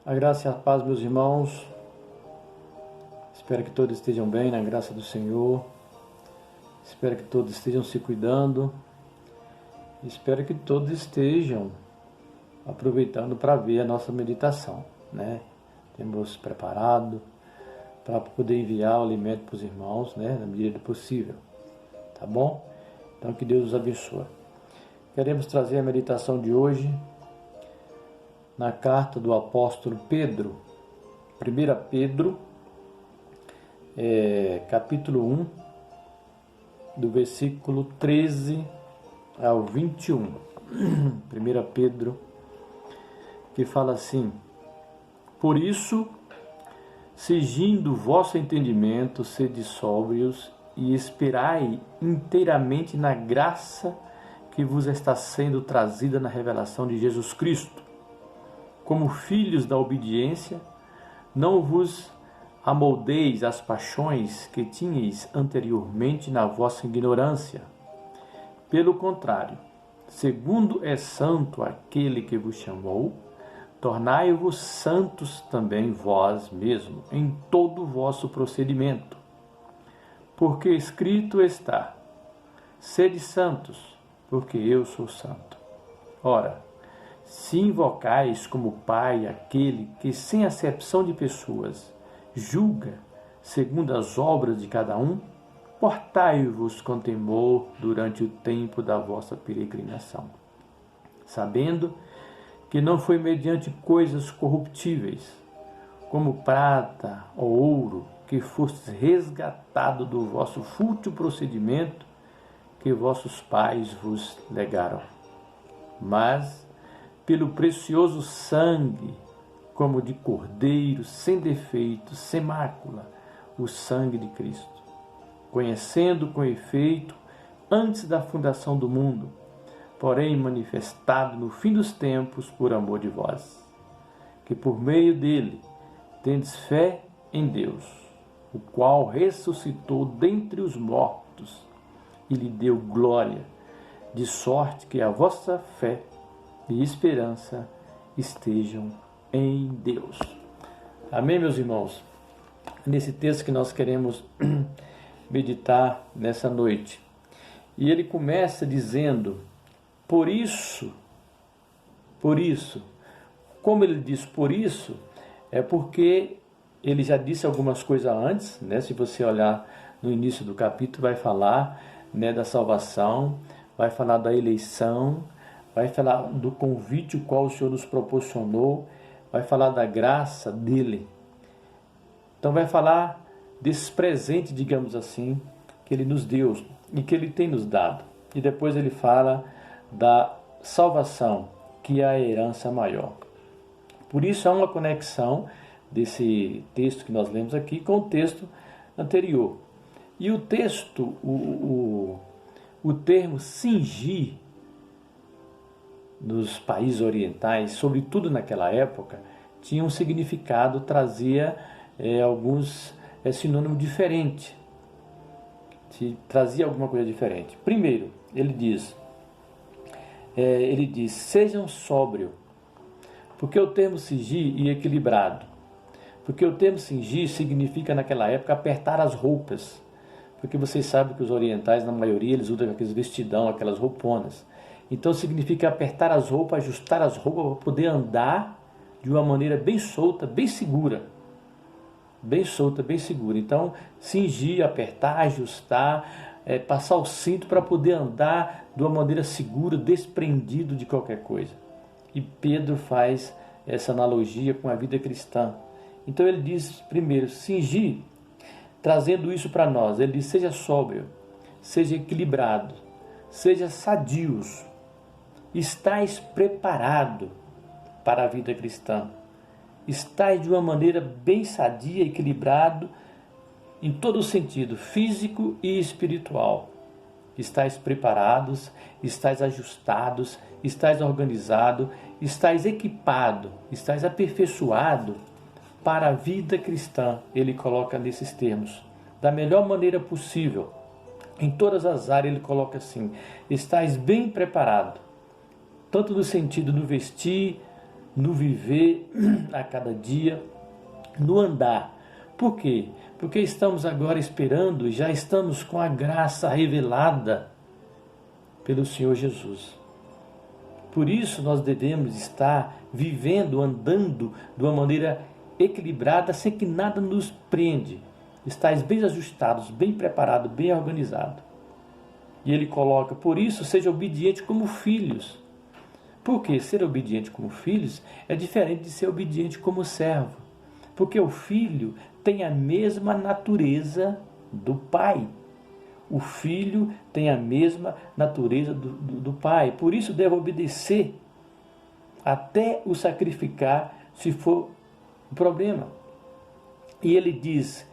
A graça e a paz, meus irmãos. Espero que todos estejam bem, na graça do Senhor. Espero que todos estejam se cuidando. Espero que todos estejam aproveitando para ver a nossa meditação, né? Temos preparado para poder enviar o alimento para os irmãos, né? Na medida do possível. Tá bom? Então que Deus os abençoe. Queremos trazer a meditação de hoje na carta do apóstolo Pedro, 1 Pedro, capítulo 1, do versículo 13 ao 21. 1 Pedro, que fala assim: Por isso, cingindo o vosso entendimento, sede sóbrios e esperai inteiramente na graça que vos está sendo trazida na revelação de Jesus Cristo. Como filhos da obediência, não vos amoldeis às paixões que tinhais anteriormente na vossa ignorância. Pelo contrário, segundo é santo aquele que vos chamou, tornai-vos santos também vós mesmos, em todo o vosso procedimento. Porque escrito está: sede santos, porque eu sou santo. Ora, se invocais como Pai aquele que, sem acepção de pessoas, julga segundo as obras de cada um, portai-vos com temor durante o tempo da vossa peregrinação, sabendo que não foi mediante coisas corruptíveis, como prata ou ouro, que fostes resgatado do vosso fútil procedimento que vossos pais vos legaram, mas pelo precioso sangue, como de cordeiro, sem defeito, sem mácula, o sangue de Cristo, conhecendo com efeito antes da fundação do mundo, porém manifestado no fim dos tempos por amor de vós, que por meio dele tendes fé em Deus, o qual ressuscitou dentre os mortos e lhe deu glória, de sorte que a vossa fé e esperança estejam em Deus. Amém, meus irmãos? Nesse texto que nós queremos meditar nessa noite. E ele começa dizendo, por isso, como ele diz por isso, é porque ele já disse algumas coisas antes, né? Se você olhar no início do capítulo, vai falar, né, da salvação, vai falar da eleição, vai falar do convite o qual o Senhor nos proporcionou, vai falar da graça dele. Então vai falar desse presente, digamos assim, que ele nos deu e que ele tem nos dado. E depois ele fala da salvação, que é a herança maior. Por isso há uma conexão desse texto que nós lemos aqui com o texto anterior. E o texto, o termo cingir, nos países orientais, sobretudo naquela época, tinha um significado, trazia alguns sinônimos diferentes, trazia alguma coisa diferente. Primeiro, ele diz, sejam sóbrios, porque o termo cingir e equilibrado, porque o termo cingir significa naquela época apertar as roupas, porque vocês sabem que os orientais, na maioria, eles usam aqueles vestidão, aquelas rouponas. Então significa apertar as roupas, ajustar as roupas para poder andar de uma maneira bem solta, bem segura. Bem solta, bem segura. Então, cingir, apertar, ajustar, passar o cinto para poder andar de uma maneira segura, desprendido de qualquer coisa. E Pedro faz essa analogia com a vida cristã. Então ele diz primeiro, cingir, trazendo isso para nós. Ele diz, seja sóbrio, seja equilibrado, seja sadios. Estais preparado para a vida cristã. Estais de uma maneira bem sadia, equilibrado, em todo o sentido, físico e espiritual. Estais preparados, estais ajustados, estais organizados, estais equipado, estais aperfeiçoado para a vida cristã. Ele coloca nesses termos, da melhor maneira possível. Em todas as áreas ele coloca assim, estais bem preparado, tanto no sentido do vestir, no viver a cada dia, no andar. Por quê? Porque estamos agora esperando, já estamos com a graça revelada pelo Senhor Jesus. Por isso nós devemos estar vivendo, andando de uma maneira equilibrada, sem que nada nos prende. Estais bem ajustados, bem preparados, bem organizados. E ele coloca, por isso seja obediente como filhos. Porque ser obediente como filhos é diferente de ser obediente como servo. Porque o filho tem a mesma natureza do pai. O filho tem a mesma natureza do pai. Por isso deve obedecer até o sacrificar, se for o problema. E ele diz,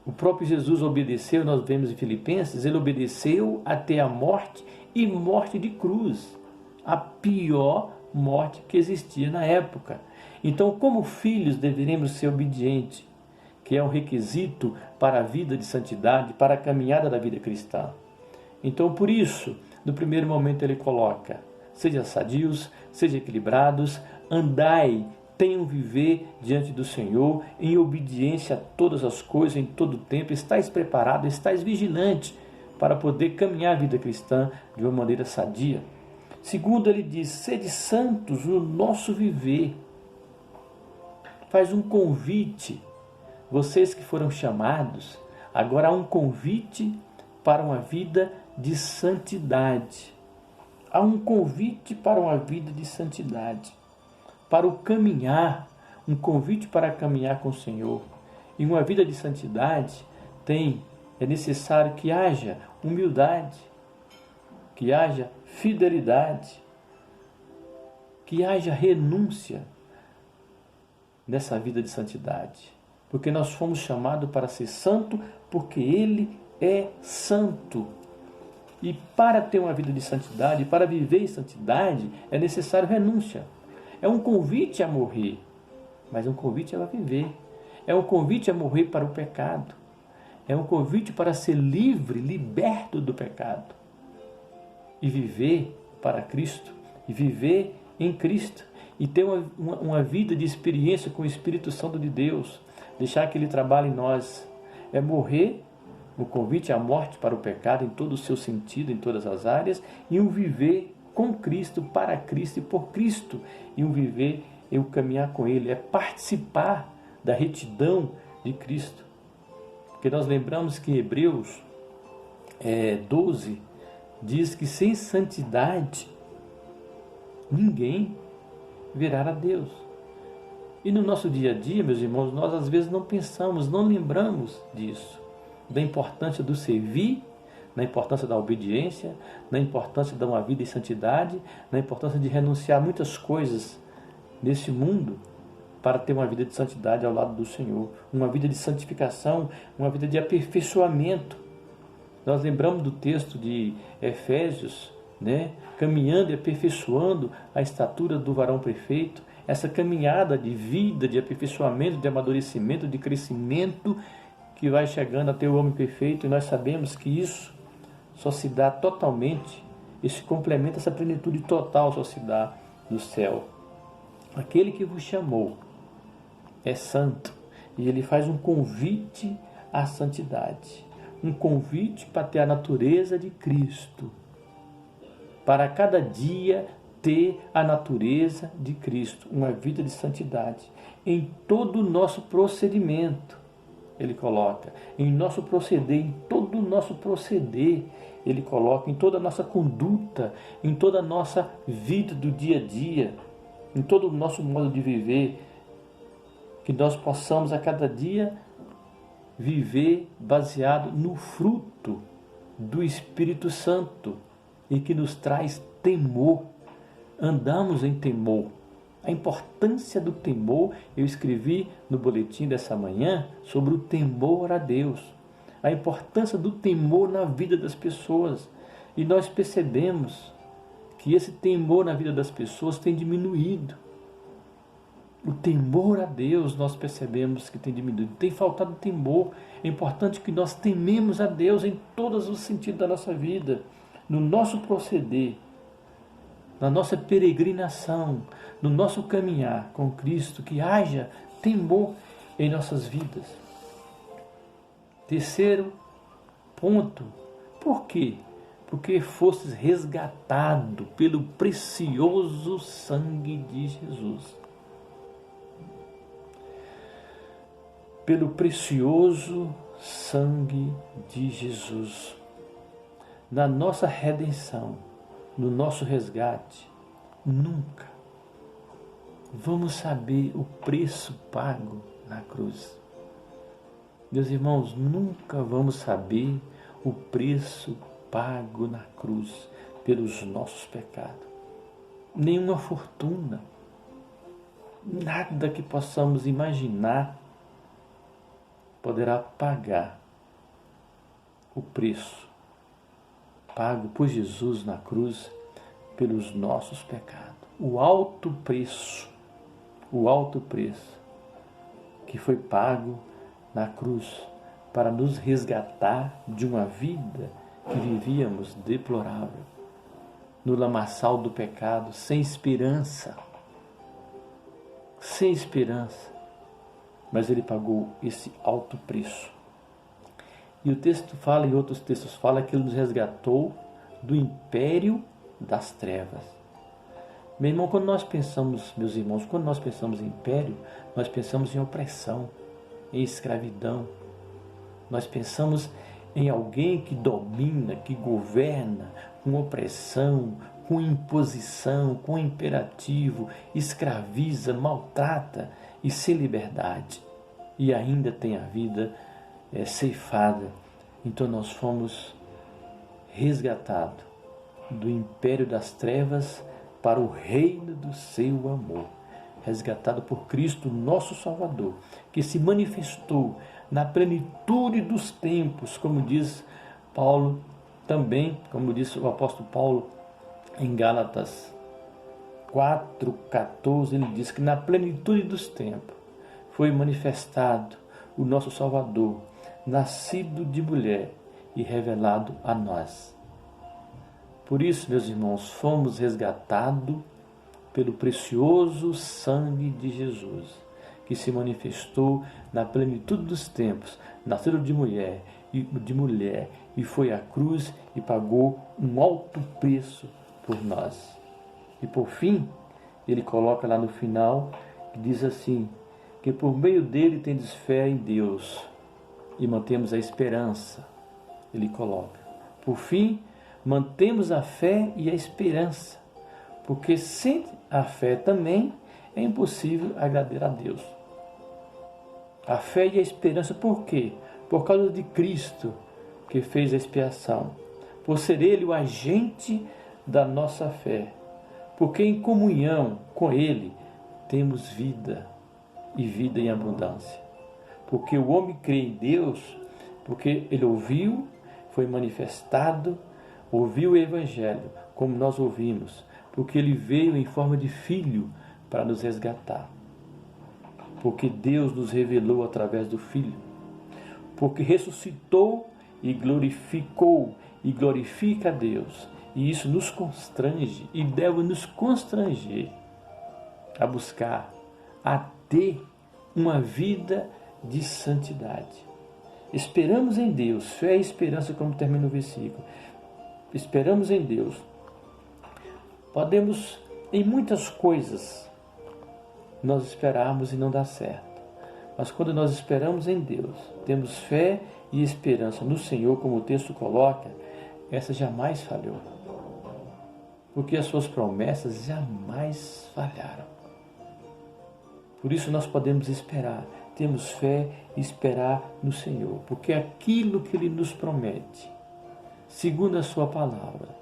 o próprio Jesus obedeceu, nós vemos em Filipenses, ele obedeceu até a morte e morte de cruz. A pior morte que existia na época. Então, como filhos, deveremos ser obedientes, que é um requisito para a vida de santidade, para a caminhada da vida cristã. Então, por isso, no primeiro momento ele coloca, sejam sadios, sejam equilibrados, andai, tenham viver diante do Senhor, em obediência a todas as coisas, em todo o tempo, estais preparado, estais vigilante, para poder caminhar a vida cristã de uma maneira sadia. Segundo, ele diz, sede santos no nosso viver. Faz um convite, vocês que foram chamados, agora há um convite para uma vida de santidade. Há um convite para uma vida de santidade, para o caminhar, um convite para caminhar com o Senhor. E uma vida de santidade é necessário que haja humildade, que haja fidelidade, que haja renúncia nessa vida de santidade. Porque nós fomos chamados para ser santo, porque Ele é santo. E para ter uma vida de santidade, para viver em santidade, é necessário renúncia. É um convite a morrer, mas é um convite a viver. É um convite a morrer para o pecado. É um convite para ser livre, liberto do pecado. E viver para Cristo, e viver em Cristo, e ter uma vida de experiência com o Espírito Santo de Deus, deixar que Ele trabalhe em nós. É morrer, o convite à morte para o pecado em todo o seu sentido, em todas as áreas, e um viver com Cristo, para Cristo e por Cristo, e um viver e um caminhar com Ele, é participar da retidão de Cristo. Porque nós lembramos que em Hebreus 12 diz que sem santidade ninguém verá a Deus. E no nosso dia a dia, meus irmãos, nós às vezes não pensamos, não lembramos disso, da importância do servir, na importância da obediência, na importância de uma vida em santidade, na importância de renunciar a muitas coisas nesse mundo para ter uma vida de santidade ao lado do Senhor, uma vida de santificação, uma vida de aperfeiçoamento. Nós lembramos do texto de Efésios, caminhando e aperfeiçoando a estatura do varão perfeito, essa caminhada de vida, de aperfeiçoamento, de amadurecimento, de crescimento, que vai chegando até o homem perfeito, e nós sabemos que isso só se dá totalmente, esse complemento, essa plenitude total só se dá do céu. Aquele que vos chamou é santo, e ele faz um convite à santidade, um convite para ter a natureza de Cristo, para cada dia ter a natureza de Cristo, uma vida de santidade, em todo o nosso procedimento, ele coloca, em nosso proceder, em todo o nosso proceder, ele coloca, em toda a nossa conduta, em toda a nossa vida do dia a dia, em todo o nosso modo de viver, que nós possamos a cada dia viver baseado no fruto do Espírito Santo e que nos traz temor. Andamos em temor. A importância do temor, eu escrevi no boletim dessa manhã sobre o temor a Deus. A importância do temor na vida das pessoas. E nós percebemos que esse temor na vida das pessoas tem diminuído. O temor a Deus, nós percebemos que tem diminuído. Tem faltado temor. É importante que nós tememos a Deus em todos os sentidos da nossa vida, no nosso proceder, na nossa peregrinação, no nosso caminhar com Cristo, que haja temor em nossas vidas. Terceiro ponto, por quê? Porque fostes resgatado pelo precioso sangue de Jesus. Pelo precioso sangue de Jesus. Na nossa redenção, no nosso resgate, nunca vamos saber o preço pago na cruz. Meus irmãos, nunca vamos saber o preço pago na cruz pelos nossos pecados. Nenhuma fortuna, nada que possamos imaginar poderá pagar o preço pago por Jesus na cruz pelos nossos pecados. O alto preço que foi pago na cruz para nos resgatar de uma vida que vivíamos deplorável, no lamaçal do pecado, sem esperança. Mas Ele pagou esse alto preço. E o texto fala, e outros textos falam, que Ele nos resgatou do império das trevas. Meu irmão, quando nós pensamos, meus irmãos, quando nós pensamos em império, nós pensamos em opressão, em escravidão. Nós pensamos em alguém que domina, que governa com opressão, com imposição, com imperativo, escraviza, maltrata e sem liberdade. E ainda tem a vida ceifada. Então nós fomos resgatados do império das trevas para o reino do seu amor. Resgatado por Cristo, nosso Salvador, que se manifestou na plenitude dos tempos, como diz Paulo também, como disse o apóstolo Paulo em Gálatas 4,14, ele diz que na plenitude dos tempos foi manifestado o nosso Salvador, nascido de mulher e revelado a nós. Por isso, meus irmãos, fomos resgatados pelo precioso sangue de Jesus, que se manifestou na plenitude dos tempos, nascido de mulher e foi à cruz e pagou um alto preço por nós. E por fim, ele coloca lá no final, que diz assim, que por meio dele tendes fé em Deus e mantemos a esperança. Ele coloca, por fim, mantemos a fé e a esperança, porque sem a fé também é impossível agradar a Deus. A fé e a esperança, por quê? Por causa de Cristo, que fez a expiação, por ser Ele o agente da nossa fé, porque em comunhão com Ele temos vida e vida em abundância. Porque o homem crê em Deus, porque ele ouviu, foi manifestado, ouviu o Evangelho, como nós ouvimos, porque ele veio em forma de filho para nos resgatar. Porque Deus nos revelou através do Filho. Porque ressuscitou e glorificou e glorifica a Deus. E isso nos constrange e deve nos constranger a buscar, a ter uma vida de santidade. Esperamos em Deus, fé e esperança, como termina o versículo. Esperamos em Deus. Podemos, em muitas coisas, nós esperarmos e não dar certo. Mas quando nós esperamos em Deus, temos fé e esperança no Senhor, como o texto coloca, essa jamais falhou. Porque as suas promessas jamais falharam. Por isso nós podemos esperar, temos fé e esperar no Senhor, porque aquilo que Ele nos promete, segundo a sua palavra,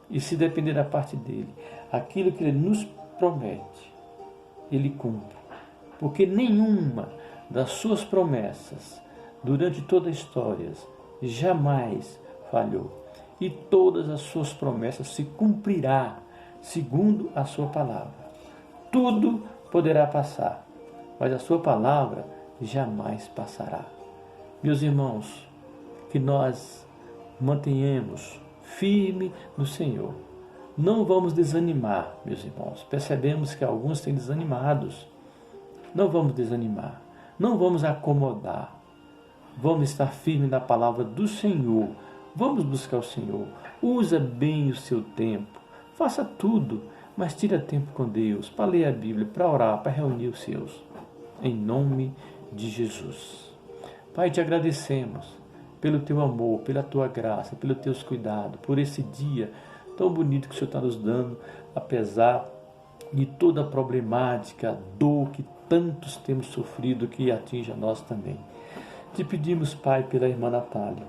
e se depender da parte dEle, aquilo que Ele nos promete, Ele cumpre. Porque nenhuma das suas promessas, durante toda a história, jamais falhou. E todas as suas promessas se cumprirá, segundo a sua palavra. Tudo poderá passar, mas a sua palavra jamais passará. Meus irmãos, que nós mantenhamos firme no Senhor, Não vamos desanimar, meus irmãos. Percebemos que alguns têm desanimados. Não vamos desanimar. Não vamos acomodar. Vamos estar firmes na palavra do Senhor. Vamos buscar o Senhor. Usa bem o seu tempo. Faça tudo, mas tira tempo com Deus, para ler a Bíblia, para orar, para reunir os seus. Em nome de Jesus. Pai, te agradecemos pelo teu amor, pela tua graça, pelos teus cuidados, por esse dia tão bonito que o Senhor está nos dando, apesar de toda a problemática, dor que tantos temos sofrido, que atinge a nós também. Te pedimos, Pai, pela irmã Natália,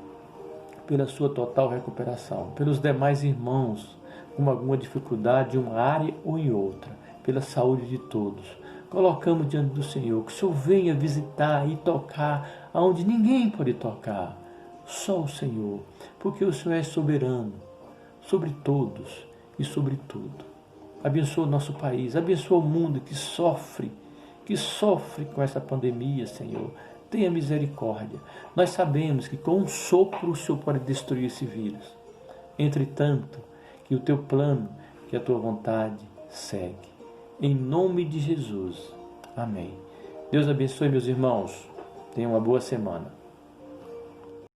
pela sua total recuperação, pelos demais irmãos com alguma dificuldade em uma área ou em outra, pela saúde de todos. Colocamos diante do Senhor, que o Senhor venha visitar e tocar aonde ninguém pode tocar, só o Senhor, porque o Senhor é soberano sobre todos e sobre tudo. Abençoa o nosso país, abençoa o mundo que sofre com essa pandemia, Senhor. Tenha misericórdia. Nós sabemos que com um sopro o Senhor pode destruir esse vírus. Entretanto, que o teu plano, que a tua vontade segue. Em nome de Jesus. Amém. Deus abençoe, meus irmãos. Tenham uma boa semana.